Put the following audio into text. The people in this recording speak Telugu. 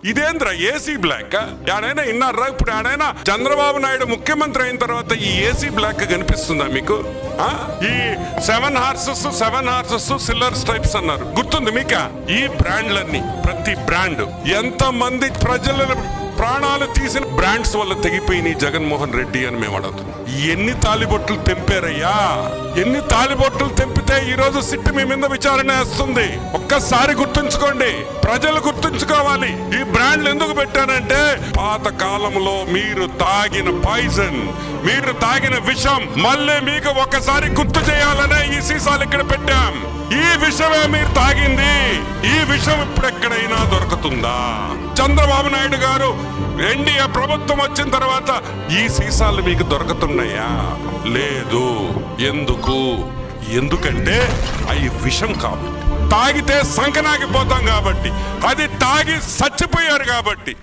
ఇదేంద్రా ఏసీ బ్లాక్? ఆడైనా విన్నారా? ఇప్పుడు ఆడైనా చంద్రబాబు నాయుడు ముఖ్యమంత్రి అయిన తర్వాత ఈ ఏసీ బ్లాక్ కనిపిస్తుందా మీకు? ఈ 7 హార్సెస్ సిల్వర్ స్ట్రైప్స్ అన్నారు, గుర్తుంది మీక? ఈ బ్రాండ్లన్నీ, ప్రతి బ్రాండ్ ఎంత మంది ప్రజల ప్రాణాలు తీసిన బ్రాండ్స్ వల్ల తెగిపోయినాయి జగన్మోహన్ రెడ్డి అని మేము అడుగుతున్నాం. ఎన్ని తాలిబొట్లు తెంపారయ్యా? ఎన్ని తాలిబొట్లు తెంపితే ఈ రోజు సిట్ మీ మీద విచారణ వేస్తుంది? ఒక్కసారి గుర్తుంచుకోండి, ప్రజలు గుర్తుంచుకోవాలి. ఈ బ్రాండ్లు ఎందుకు పెట్టానంటే పాత కాలంలో మీరు తాగిన పాయిజన్, మీరు తాగిన విషం మళ్ళీ మీకు ఒకసారి గుర్తు చేయాలనే ఈ సీసాలు ఇక్కడ పెట్టాం. ఈ విషమే మీరు తాగింది. ఈ విషయం ఇప్పుడు ఎక్కడైనా దొరుకుతుందా? చంద్రబాబు నాయుడు గారు ఎన్డీఏ ప్రభుత్వం వచ్చిన తర్వాత ఈ సీసాలు మీకు దొరుకుతున్నాయా? లేదు. ఎందుకంటే అవి విషం కాబట్టి, తాగితే సంకనాగిపోతాం కాబట్టి, అది తాగి చచ్చిపోయారు కాబట్టి.